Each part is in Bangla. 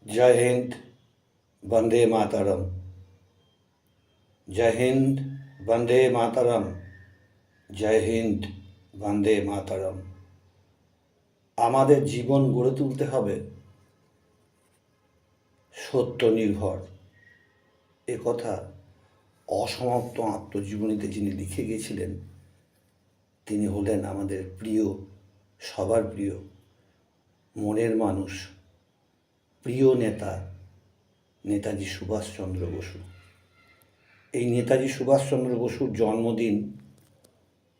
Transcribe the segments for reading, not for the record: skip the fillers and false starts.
जय हिंद, वंदे मातरम। जय हिंद, वंदे मातरम। जय हिंद, वंदे मातরম। আমাদের জীবন গড়ে তুলতে হবে সত্য নির্ভর। এ কথা অসমাপ্ত আত্মজীবনীতে যিনি লিখে গেছিলেন তিনি হলেন আমাদের প্রিয়, সবার প্রিয়, মনের মানুষ, প্রিয় নেতা নেতাজি সুভাষচন্দ্র বসু। এই নেতাজি সুভাষচন্দ্র বসুর জন্মদিন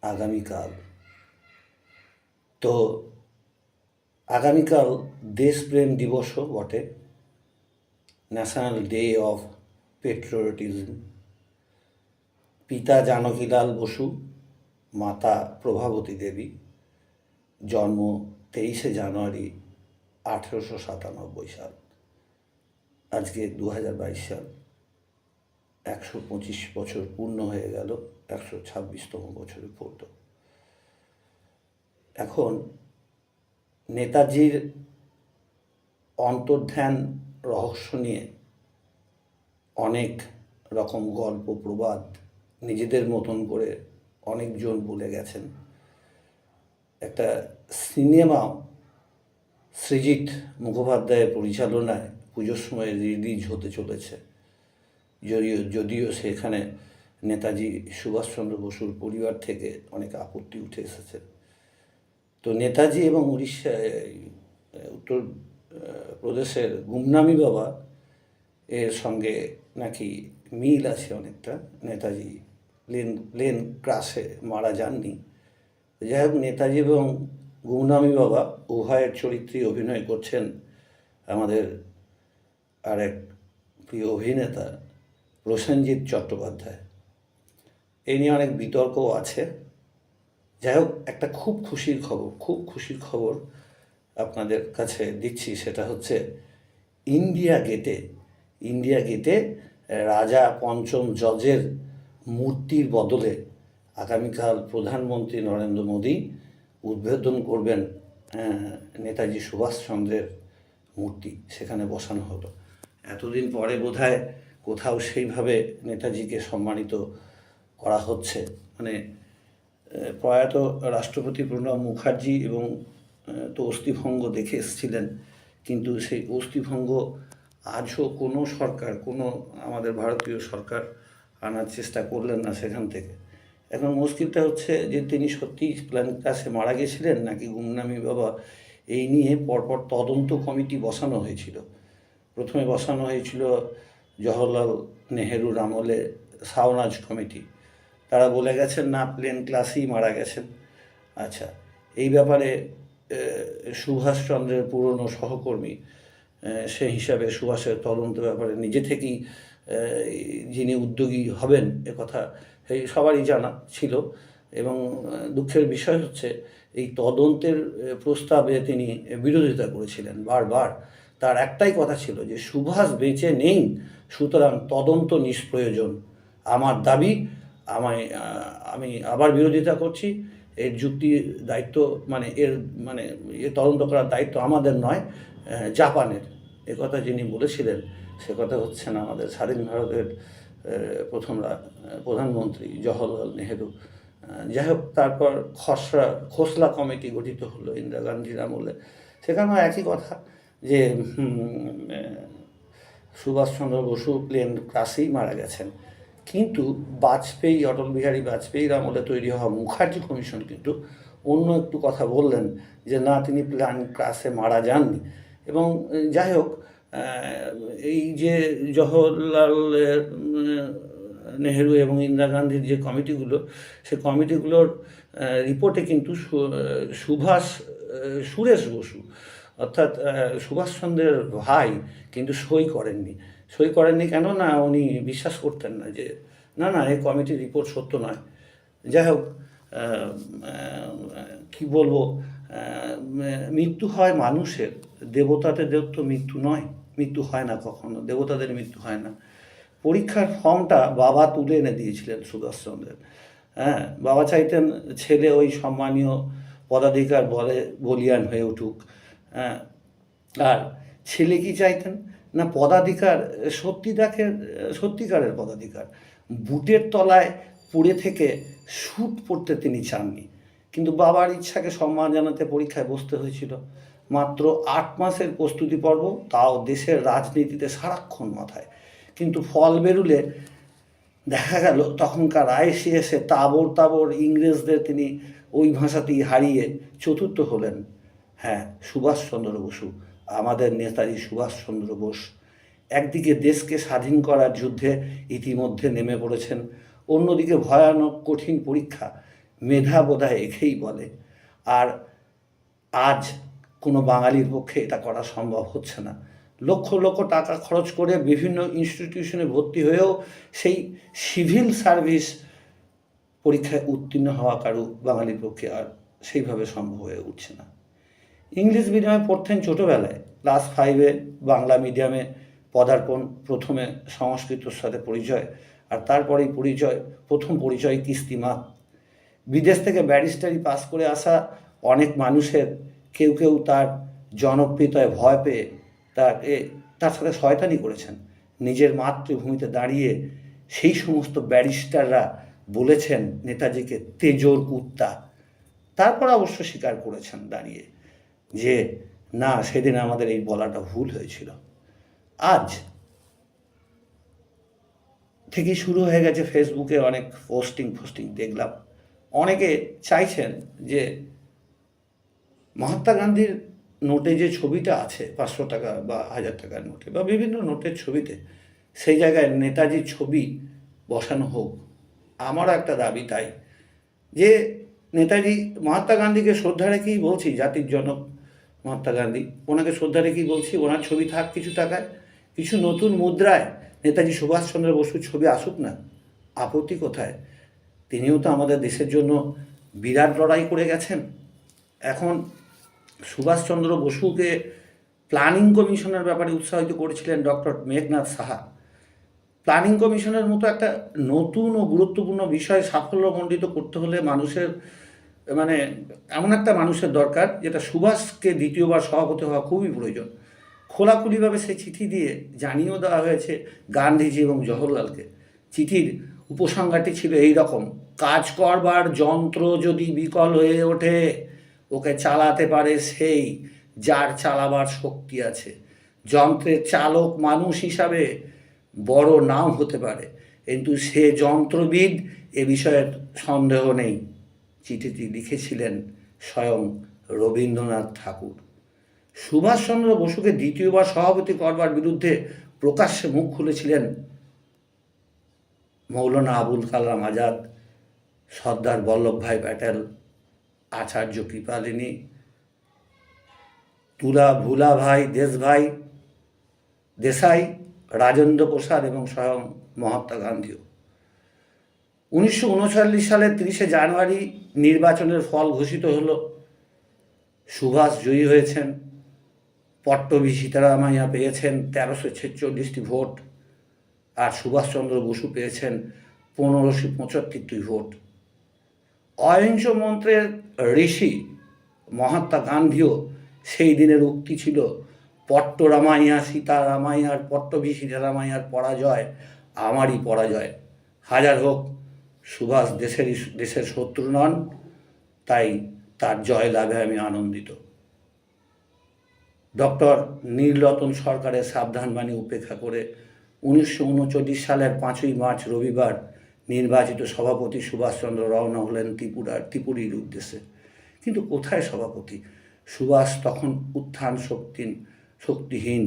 আগামীকাল। তো আগামীকাল দেশপ্রেম দিবসও বটে, ন্যাশনাল ডে অফ পেট্রিয়টিজম। পিতা জানকীলাল বসু, মাতা প্রভাবতী দেবী, জন্ম 23শে জানুয়ারি 1897 সাল। আজকে 2022 সাল, 125 বছর পূর্ণ হয়ে গেল, 126তম বছরে পড়ল। এখন নেতাজির অন্তর্ধান রহস্য নিয়ে অনেক রকম গল্প প্রবাদ নিজেদের মতন করে অনেকজন বলে গেছেন। একটা সিনেমা সৃজিত মুখোপাধ্যায়ের পরিচালনায় পুজোর সময় রিলিজ হতে চলেছে, যদিও সেখানে নেতাজি সুভাষচন্দ্র বসুর পরিবার থেকে অনেক আপত্তি উঠে এসেছে। তো নেতাজি এবং উত্তর প্রদেশের গুমনামি বাবা এর সঙ্গে নাকি মিল আছে অনেকটা। নেতাজি প্লেন ক্রাশে মারা যাননি। যাই হোক, নেতাজি এবং গুমনামি বাবা উভয়ের চরিত্রে অভিনয় করছেন আমাদের আরেক প্রিয় অভিনেতা প্রসেনজিৎ চট্টোপাধ্যায়। এই নিয়ে অনেক বিতর্কও আছে। যাই হোক, একটা খুব খুশির খবর আপনাদের কাছে দিচ্ছি। সেটা হচ্ছে ইন্ডিয়া গেটে রাজা পঞ্চম জর্জের মূর্তির বদলে আগামীকাল প্রধানমন্ত্রী নরেন্দ্র মোদী উদ্বোধন করবেন নেতাজি সুভাষচন্দ্রের মূর্তি। সেখানে বসানো হলো। এতদিন পরে বোধহয় কোথাও সেইভাবে নেতাজিকে সম্মানিত করা হচ্ছে। মানে প্রয়াত রাষ্ট্রপতি প্রণব মুখার্জি এবং তো অস্থিভঙ্গ দেখে এসেছিলেন, কিন্তু সেই অস্থিভঙ্গ আজও কোনো সরকার, কোনো আমাদের ভারতীয় সরকার আনার চেষ্টা করলেন না সেখান থেকে। এখন মুশকিলটা হচ্ছে যে তিনি সত্যিই প্ল্যান ক্লাসে মারা গেছিলেন নাকি গুমনামি বাবা, এই নিয়ে পরপর তদন্ত কমিটি বসানো হয়েছিল। প্রথমে বসানো হয়েছিল জওহরলাল নেহেরুর আমলে শাওনাজ কমিটি। তারা বলে গেছেন না, প্লেন ক্লাসেই মারা গেছেন। আচ্ছা, এই ব্যাপারে সুভাষচন্দ্রের পুরনো সহকর্মী, সে হিসাবে সুভাষের তদন্ত ব্যাপারে নিজে থেকেই যিনি উদ্যোগী হবেন একথা সবারই জানা ছিল। এবং দুঃখের বিষয় হচ্ছে এই তদন্তের প্রস্তাবে তিনি বিরোধিতা করেছিলেন বারবার। তার একটাই কথা ছিল যে সুভাষ বেঁচে নেই, সুতরাং তদন্ত নিষ্প্রয়োজন। আমার দাবি, আমি আবার বিরোধিতা করছি। এর দায়িত্ব তদন্ত করার দায়িত্ব আমাদের নয়, জাপানের। একথা যিনি বলেছিলেন সে কথা হচ্ছে না আমাদের স্বাধীন ভারতের প্রথম প্রধানমন্ত্রী জওহরলাল নেহেরু। যাই হোক, তারপর খোসলা কমিটি গঠিত হলো ইন্দিরা গান্ধীর আমলে। সেখানেও একই কথা যে সুভাষচন্দ্র বসু প্লেন ক্রাশেই মারা গেছেন। কিন্তু অটল বিহারী বাজপেয়ীর আমলে তৈরি হওয়া মুখার্জি কমিশন কিন্তু অন্য একটু কথা বললেন যে না, তিনি প্লেন ক্রাশে মারা যাননি। এবং যাই হোক, এই যে জওহরলাল নেহেরু এবং ইন্দিরা গান্ধীর যে কমিটিগুলো, সে কমিটিগুলোর রিপোর্টে কিন্তু সুরেশ বসু অর্থাৎ সুভাষচন্দ্রের ভাই কিন্তু সই করেননি। কেন না, উনি বিশ্বাস করতেন না যে না এই কমিটির রিপোর্ট সত্য নয়। যাই হোক, কী বলবো, মৃত্যু হয় মানুষের, দেবতাদের তো মৃত্যু নয়, মৃত্যু হয় না কখনো, দেবতাদের মৃত্যু হয় না। পরীক্ষার ফর্মটা বাবা তুলে এনে দিয়েছিলেন সুভাষচন্দ্রের। বাবা চাইতেন ছেলে ওই সম্মানীয় পদাধিকার বলিয়ান হয়ে উঠুক। আর ছেলে কি চাইতেন না পদাধিকার, সত্যিকারের পদাধিকার। বুটের তলায় পড়ে থেকে স্যুট পরতে তিনি চাননি, কিন্তু বাবার ইচ্ছাকে সম্মান জানাতে পরীক্ষায় বসতে হয়েছিল। মাত্র 8 মাসের প্রস্তুতি পর্ব, তাও দেশের রাজনীতিতে সারাক্ষণ মাথায়। কিন্তু ফল বেরুলে দেখা গেল তখনকার আইসিএসে তাবড় তাবড় ইংরেজদের তিনি ওই ভাষাতেই হারিয়ে চতুর্থ হলেন। হ্যাঁ, সুভাষচন্দ্র বসু, আমাদের নেতাজি সুভাষচন্দ্র বোস একদিকে দেশকে স্বাধীন করার যুদ্ধে ইতিমধ্যে নেমে পড়েছেন, অন্যদিকে ভয়ানক কঠিন পরীক্ষা, মেধা বোধহয় একেই বলে। আর আজ কোনো বাঙালির পক্ষে এটা করা সম্ভব হচ্ছে না। লক্ষ লক্ষ টাকা খরচ করে বিভিন্ন ইনস্টিটিউশনে ভর্তি হয়েও সেই সিভিল সার্ভিস পরীক্ষায় উত্তীর্ণ হওয়া কারো বাঙালির পক্ষে আর সেইভাবে সম্ভব হয়ে উঠছে না। ইংলিশ মিডিয়ামে পড়তেন ছোটোবেলায়, ক্লাস 5-এ বাংলা মিডিয়ামে পদার্পণ, প্রথমে সংস্কৃতর সাথে পরিচয়, আর তারপরেই প্রথম পরিচয় কিস্তিমাত। বিদেশ থেকে ব্যারিস্টারি পাস করে আসা অনেক মানুষের কেউ কেউ তার জনপ্রিয়তায় ভয় পেয়ে তার সাথে শয়তানি করেছেন। নিজের মাতৃভূমিতে দাঁড়িয়ে সেই সমস্ত ব্যারিস্টাররা বলেছেন নেতাজিকে তেজোর কুত্তা। তারপর অবশ্য স্বীকার করেছেন দাঁড়িয়ে যে না, সেদিন আমাদের এই বলাটা ভুল হয়েছিল। আজ থেকেই শুরু হয়ে গেছে ফেসবুকে অনেক পোস্টিং দেখলাম। অনেকে চাইছেন যে মহাত্মা গান্ধীর নোটে যে ছবিটা আছে 500 টাকা বা 1000 টাকার নোটে বা বিভিন্ন নোটের ছবিতে, সেই জায়গায় নেতাজির ছবি বসানো হোক। আমারও একটা দাবি তাই, যে নেতাজি মহাত্মা গান্ধীকে শ্রদ্ধা রেখেই বলছি, জাতির জনক মহাত্মা গান্ধী, ওনাকে শ্রদ্ধা রেখেই বলছি, ওনার ছবি থাক কিছু টাকায়, কিছু নতুন মুদ্রায় নেতাজি সুভাষচন্দ্র বসুর ছবি আসুক না, আপত্তি কোথায়? তিনিও তো আমাদের দেশের জন্য বিরাট লড়াই করে গেছেন। এখন সুভাষচন্দ্র বসুকে প্ল্যানিং কমিশনের ব্যাপারে উৎসাহিত করেছিলেন ডক্টর মেঘনাথ সাহা। প্ল্যানিং কমিশনের মতো একটা নতুন ও গুরুত্বপূর্ণ বিষয় সাফল্যমণ্ডিত করতে হলে মানুষের এমন একটা মানুষের দরকার, যেটা সুভাষকে দ্বিতীয়বার সভাপতি হওয়া খুবই প্রয়োজন। খোলাখুলিভাবে সেই চিঠি দিয়ে জানিয়েও দেওয়া হয়েছে গান্ধীজি এবং জওহরলালকে। চিঠির উপসংহারটি ছিল এই রকম: কাজ করবার যন্ত্র যদি বিকল হয়ে ওঠে, ওকে চালাতে পারে সেই যার চালাবার শক্তি আছে। যন্ত্রের চালক মানুষ হিসাবে বড় নাও হতে পারে, কিন্তু সে যন্ত্রবিদ, এ বিষয়ে সন্দেহ নেই। চিঠিটি লিখেছিলেন স্বয়ং রবীন্দ্রনাথ ঠাকুর। সুভাষচন্দ্র বসুকে দ্বিতীয়বার সভাপতি করবার বিরুদ্ধে প্রকাশ্যে মুখ খুলেছিলেন মৌলানা আবুল কালাম আজাদ, সর্দার বল্লভভাই প্যাটেল, আচার্য কৃপালিনী, ভুলাভাই দেশাই, রাজেন্দ্র প্রসাদ এবং স্বয়ং মহাত্মা গান্ধীও। 1939 সালের 30শে জানুয়ারি নির্বাচনের ফল ঘোষিত হলো। সুভাষ জয়ী হয়েছেন। পট্টভী সীতারামাইয়া পেয়েছেন 1346টি ভোট, আর সুভাষচন্দ্র বসু পেয়েছেন 1575টি ভোট। অহিংস মন্ত্রের ঋষি মহাত্মা গান্ধীও সেই দিনের উক্তি ছিল, পট্টভী সীতারামাইয়ার পরাজয় আমারই পরাজয়। হাজার হোক, সুভাষ দেশের শত্রু নন, তাই তার জয় লাভে আমি আনন্দিত। ডক্টর নীলরতন সরকারের সাবধানবাণী উপেক্ষা করে 1939 সালের 5ই মার্চ রবিবার নির্বাচিত সভাপতি সুভাষচন্দ্র রওনা হলেন ত্রিপুরীর উদ্দেশ্যে। কিন্তু কোথায় সভাপতি? সুভাষ তখন উত্থান শক্তিহীন,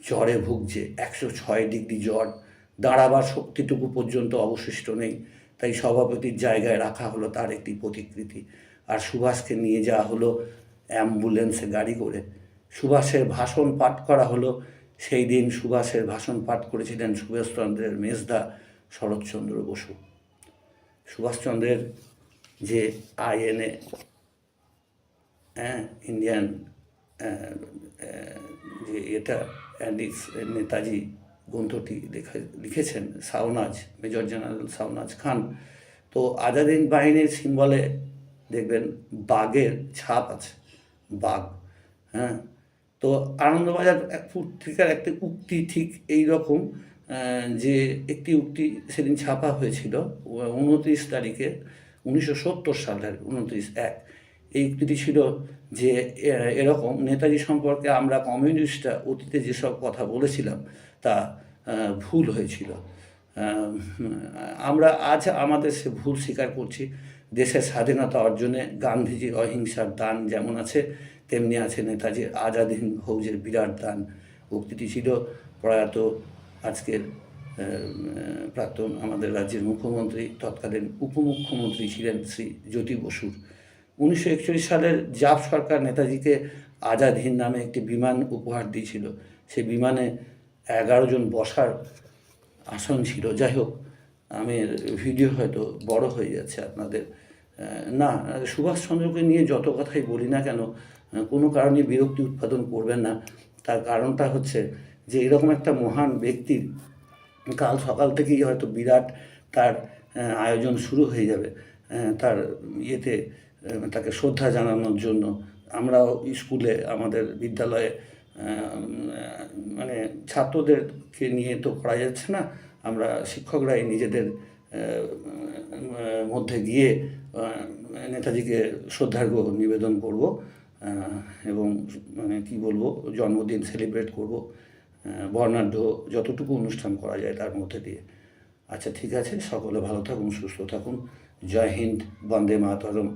জ্বরে ভুগছে, 106 ডিগ্রি জ্বর, দাঁড়াবার শক্তিটুকু পর্যন্ত অবশিষ্ট নেই। তাই সভাপতির জায়গায় রাখা হলো তার একটি প্রতিকৃতি, আর সুভাষকে নিয়ে যাওয়া হলো অ্যাম্বুলেন্সে গাড়ি করে। সুভাষের ভাষণ পাঠ করা হলো। সেই দিন সুভাষের ভাষণ পাঠ করেছিলেন সুভাষচন্দ্রের মেজদা শরৎচন্দ্র বসু। সুভাষচন্দ্রের যে INA ইন্ডিয়ান যে এটা নেতাজি গ্রন্থটি লিখেছেন সাওনাজ, মেজর জেনারেল সাওনাজ খান। তো আজাদ হিন্দ বাহিনীর সিম্বলে দেখবেন বাঘের ছাপ আছে, বাঘ। তো আনন্দবাজার পত্রিকার একটি উক্তি ঠিক এই রকম, যে একটি উক্তি সেদিন ছাপা হয়েছিল 29 তারিখে 1970 সালের 29/1। এই উক্তিটি ছিল যে এরকম: নেতাজি সম্পর্কে আমরা কমিউনিস্টরা অতীতে যেসব কথা বলেছিলাম তা ভুল হয়েছিল। আমরা আজ আমাদের সে ভুল স্বীকার করছি। দেশের স্বাধীনতা অর্জনে গান্ধীজির অহিংসার দান যেমন আছে, তেমনি আছে নেতাজির আজাদ হিন্দ ফৌজের বিরাট দান। উক্তিটি ছিল প্রয়াত আজকের প্রাক্তন আমাদের রাজ্যের মুখ্যমন্ত্রী, তৎকালীন উপমুখ্যমন্ত্রী ছিলেন শ্রী জ্যোতি বসুর। 1941 সালের জাপ সরকার নেতাজিকে আজাদ হিন্দ নামে একটি বিমান উপহার দিয়েছিল। সেই বিমানে 11 জন বসার আসন ছিল। যাই হোক, আমি ভিডিও হয়তো বড় হয়ে যাচ্ছে আপনাদের। না, সুভাষচন্দ্রকে নিয়ে যত কথাই বলি না কেন, কোনো কারণে বিরক্তি উৎপাদন করবেন না। তার কারণটা হচ্ছে যে এরকম একটা মহান ব্যক্তির কাল সকাল থেকেই হয়তো বিরাট তার আয়োজন শুরু হয়ে যাবে। তার ইয়েতে তাকে শ্রদ্ধা জানানোর জন্য আমরাও স্কুলে, আমাদের বিদ্যালয়ে মানে ছাত্রদেরকে নিয়ে তো করা যাচ্ছে না, আমরা শিক্ষকরাই নিজেদের মধ্যে গিয়ে নেতাজিকে শ্রদ্ধার্ঘ্য নিবেদন করব এবং মানে কী বলবো, জন্মদিন সেলিব্রেট করব, বর্ণাঢ্য যতটুকু অনুষ্ঠান করা যায় তার মধ্যে দিয়ে। আচ্ছা, ঠিক আছে, সকলে ভালো থাকুন, সুস্থ থাকুন। জয় হিন্দ, বন্দে মাতরম।